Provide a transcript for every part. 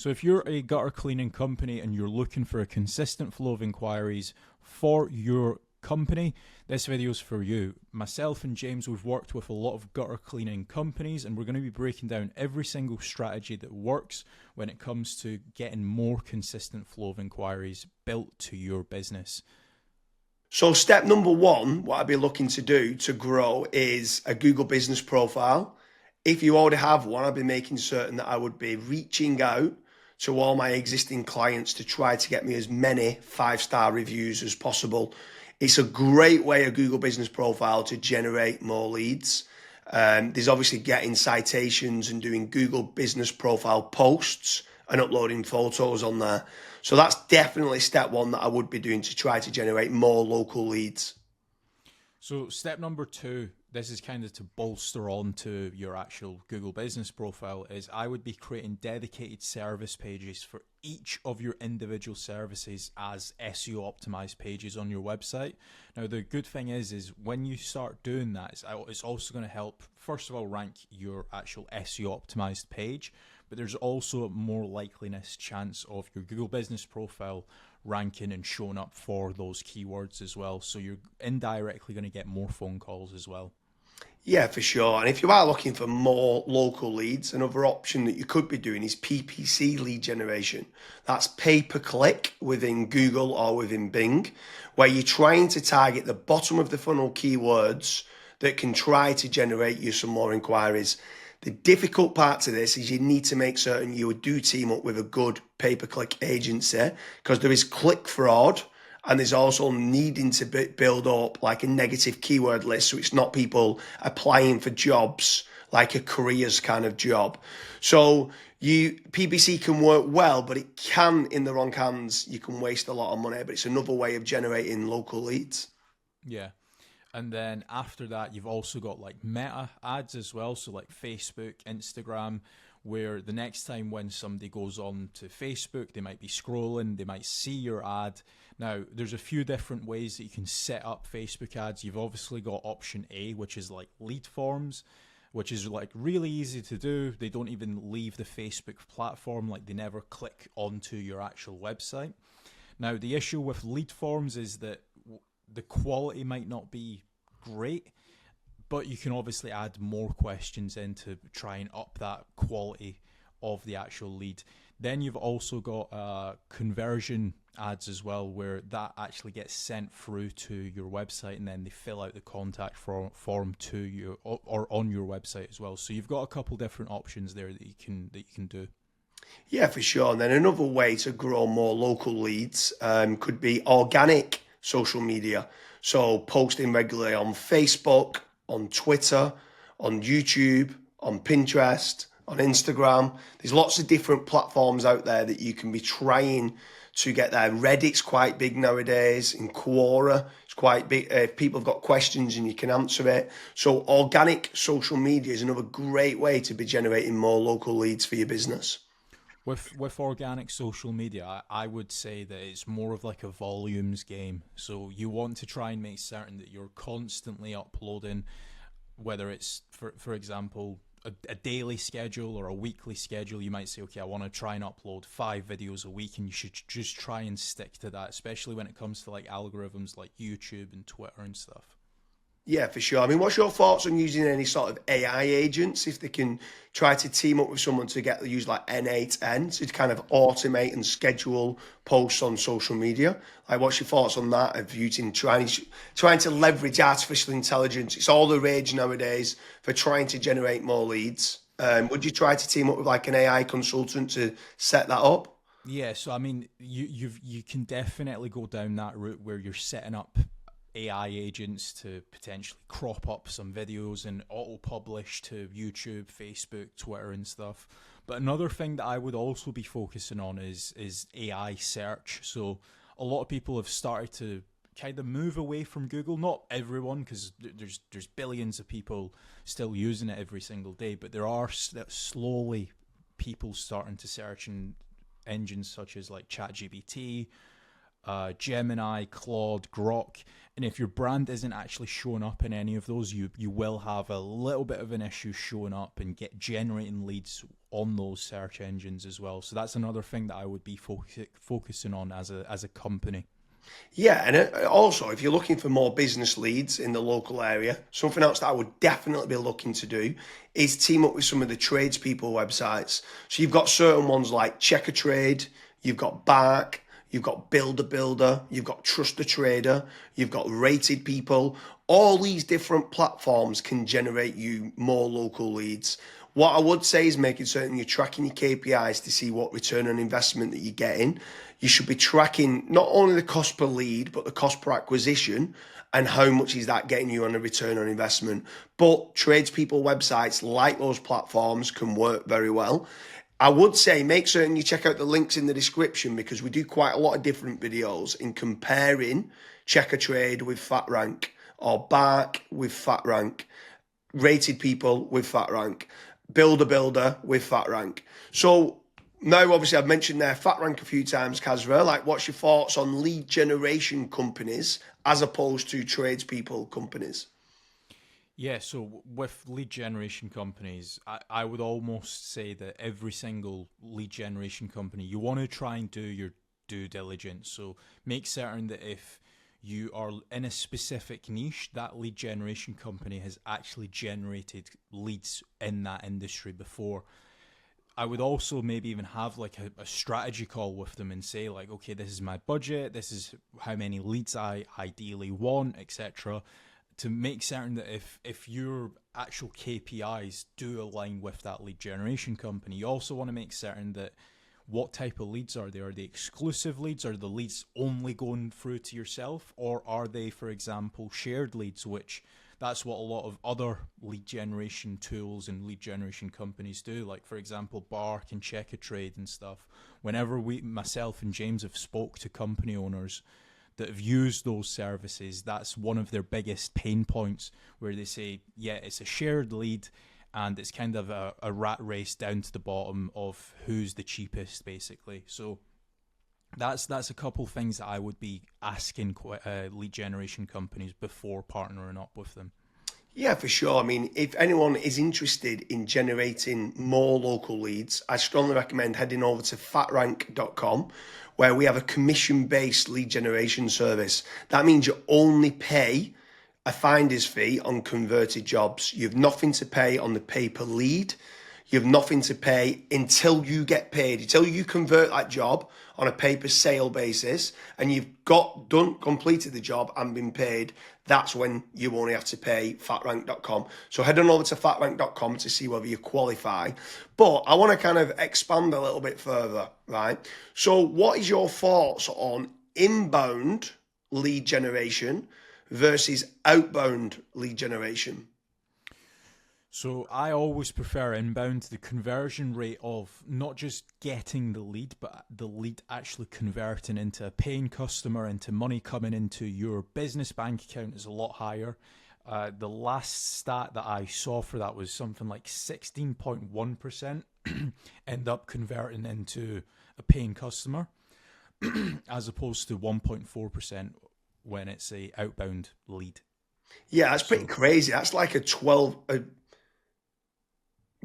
So if you're a gutter cleaning company and you're looking for a consistent flow of inquiries for your company, this video is for you. Myself and James, we've worked with a lot of gutter cleaning companies, and we're going to be breaking down every single strategy that works when it comes to getting more consistent flow of inquiries built to your business. So step number one, what I'd be looking to do to grow is a Google business profile. If you already have one, I'd be making certain that I would be reaching out to all my existing clients to try to get me as many 5-star reviews as possible. It's a great way, a Google business profile, to generate more leads. There's obviously getting citations and doing Google business profile posts and uploading photos on there. So that's definitely step one that I would be doing to try to generate more local leads. So step number two, this is kind of to bolster on to your actual Google business profile, is I would be creating dedicated service pages for each of your individual services as SEO optimized pages on your website. Now, the good thing is when you start doing that, it's also going to help, first of all, rank your actual SEO optimized page, but there's also a more likeliness chance of your Google business profile ranking and showing up for those keywords as well. So you're indirectly going to get more phone calls as well. Yeah, for sure. And if you are looking for more local leads, another option that you could be doing is PPC lead generation. That's pay per click within Google or within Bing, where you're trying to target the bottom of the funnel keywords that can try to generate you some more inquiries. The difficult part to this is you need to make certain you do team up with a good pay-per-click agency, because there is click fraud, and there's also needing to build up like a negative keyword list, so it's not people applying for jobs like a careers kind of job. So PPC can work well, but it can, in the wrong hands, you can waste a lot of money, but it's another way of generating local leads. Yeah. And then after that, you've also got like meta ads as well. So like Facebook, Instagram, where the next time when somebody goes on to Facebook, they might be scrolling, they might see your ad. Now, there's a few different ways that you can set up Facebook ads. You've obviously got option A, which is like lead forms, which is like really easy to do. They don't even leave the Facebook platform, like they never click onto your actual website. Now, the issue with lead forms is that the quality might not be great, but you can obviously add more questions in to try and up that quality of the actual lead. Then you've also got conversion ads as well, where that actually gets sent through to your website, and then they fill out the contact form to you or on your website as well. So you've got a couple different options there that you can do. Yeah, for sure. And then another way to grow more local leads could be organic social media. So posting regularly on Facebook, on Twitter, on YouTube, on Pinterest, on Instagram. There's lots of different platforms out there that you can be trying to get there. Reddit's quite big nowadays. In Quora, it's quite big. If people have got questions and you can answer it. So organic social media is another great way to be generating more local leads for your business. With organic social media, I would say that it's more of like a volumes game. So you want to try and make certain that you're constantly uploading, whether it's, for example, a daily schedule or a weekly schedule. You might say, okay, I want to try and upload 5 videos a week, and you should just try and stick to that, especially when it comes to like algorithms like YouTube and Twitter and stuff. Yeah, for sure. I mean, what's your thoughts on using any sort of AI agents, if they can try to team up with someone to use like N8N to kind of automate and schedule posts on social media? Like, what's your thoughts on that, of using trying to leverage artificial intelligence? It's all the rage nowadays for trying to generate more leads. Would you try to team up with like an AI consultant to set that up? Yeah, so I mean, you can definitely go down that route where you're setting up AI agents to potentially crop up some videos and auto-publish to YouTube, Facebook, Twitter and stuff. But another thing that I would also be focusing on is AI search. So a lot of people have started to kind of move away from Google. Not everyone, because there's billions of people still using it every single day, but there are slowly people starting to search in engines such as like ChatGPT, Gemini, Claude, Grok. And if your brand isn't actually showing up in any of those, you will have a little bit of an issue showing up and generating leads on those search engines as well. So that's another thing that I would be focusing on as a company. Yeah, and also if you're looking for more business leads in the local area, something else that I would definitely be looking to do is team up with some of the tradespeople websites. So you've got certain ones like Checker Trade, you've got Bark, you've got Builder, you've got Trust the Trader, you've got Rated People. All these different platforms can generate you more local leads. What I would say is making certain you're tracking your KPIs to see what return on investment that you're getting. You should be tracking not only the cost per lead, but the cost per acquisition and how much is that getting you on a return on investment. But tradespeople websites like those platforms can work very well. I would say make certain you check out the links in the description because we do quite a lot of different videos in comparing Checker Trade with FatRank or Bark with FatRank, Rated People with FatRank, Builder with FatRank. So now, obviously, I've mentioned there FatRank a few times, Kasra. Like, what's your thoughts on lead generation companies as opposed to tradespeople companies? Yeah, so with lead generation companies, I would almost say that every single lead generation company, you want to try and do your due diligence. So make certain that if you are in a specific niche, that lead generation company has actually generated leads in that industry before. I would also maybe even have like a strategy call with them and say like, okay, this is my budget, this is how many leads I ideally want, etc. To make certain that if your actual KPIs do align with that lead generation company, you also want to make certain that what type of leads are they? Are they exclusive leads? Are the leads only going through to yourself? Or are they, for example, shared leads, which that's what a lot of other lead generation tools and lead generation companies do. Like, for example, Bark and Checker Trade and stuff. Whenever myself and James have spoke to company owners that have used those services, that's one of their biggest pain points where they say, yeah, it's a shared lead and it's kind of a rat race down to the bottom of who's the cheapest, basically. So that's a couple things that I would be asking lead generation companies before partnering up with them. Yeah, for sure. I mean, if anyone is interested in generating more local leads, I strongly recommend heading over to fatrank.com, where we have a commission-based lead generation service. That means you only pay a finder's fee on converted jobs. You have nothing to pay on the pay per lead. You have nothing to pay until you get paid, until you convert that job on a pay per sale basis and you've completed the job and been paid. That's when you only have to pay fatrank.com. So head on over to fatrank.com to see whether you qualify. But I want to kind of expand a little bit further, right? So what is your thoughts on inbound lead generation versus outbound lead generation? So I always prefer inbound. The conversion rate of not just getting the lead, but the lead actually converting into a paying customer, into money coming into your business bank account is a lot higher. The last stat that I saw for that was something like 16.1% end up converting into a paying customer as opposed to 1.4% when it's a outbound lead. Yeah, that's pretty crazy. That's like a 12...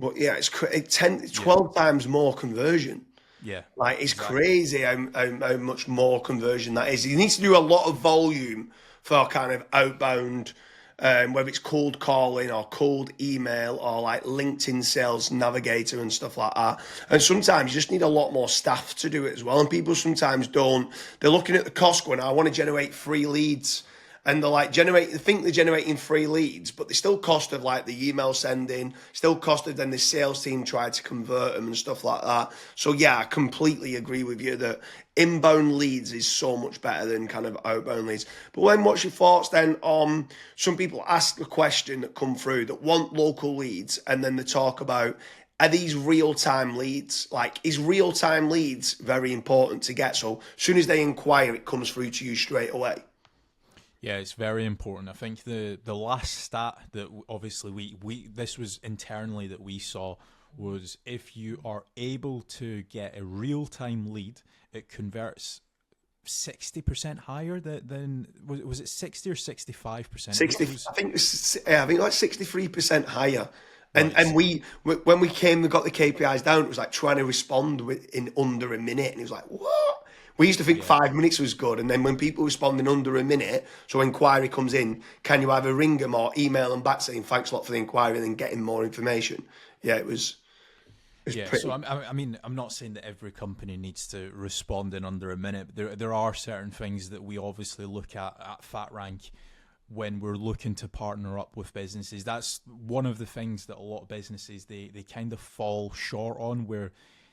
But yeah, it's 12 times more conversion. Yeah, Like, it's exactly. crazy how much more conversion that is. You need to do a lot of volume for kind of outbound, whether it's cold calling or cold email or like LinkedIn Sales Navigator and stuff like that. And sometimes you just need a lot more staff to do it as well. And people sometimes don't. They're looking at the cost going, I want to generate free leads. And they're like they think they're generating free leads, but they still cost of like the email sending, still cost of then the sales team tried to convert them and stuff like that. So yeah, I completely agree with you that inbound leads is so much better than kind of outbound leads. But when what's your thoughts then on some people ask the question that come through that want local leads and then they talk about are these real-time leads? Like, is real-time leads very important to get? So as soon as they inquire, it comes through to you straight away. Yeah, it's very important. I think the last stat that obviously we this was internally that we saw was if you are able to get a real time lead, it converts 60% higher than was it 60 or 65%? 60, I think like 63% higher Right. When we got the KPIs down, it was like trying to respond in under a minute, and it was like, what? We used to think Yeah. 5 minutes was good, and then when people respond in under a minute, so inquiry comes in, can you either ring them or email them back saying thanks a lot for the inquiry and then getting more information? Yeah, it was Yeah, so pretty. I mean, I'm not saying that every company needs to respond in under a minute, but there are certain things that we obviously look at FatRank when we're looking to partner up with businesses. That's one of the things that a lot of businesses they kind of fall short on, where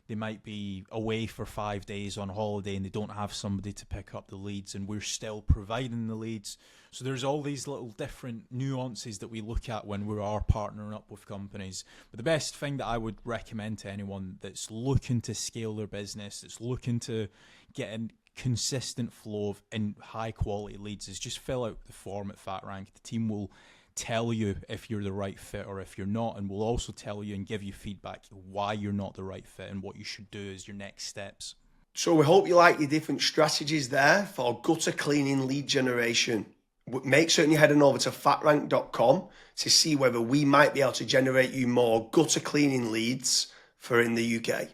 they might be away for 5 days on holiday and they don't have somebody to pick up the leads, and we're still providing the leads. So there's all these little different nuances that we look at when we are partnering up with companies. But the best thing that I would recommend to anyone that's looking to scale their business, that's looking to get a consistent flow of and high quality leads, is just fill out the form at FatRank. The team will tell you if you're the right fit or if you're not, and we'll also tell you and give you feedback why you're not the right fit and what you should do as your next steps. So we hope you like your different strategies there for gutter cleaning lead generation. Make certain you're heading over to fatrank.com to see whether we might be able to generate you more gutter cleaning leads for in the UK.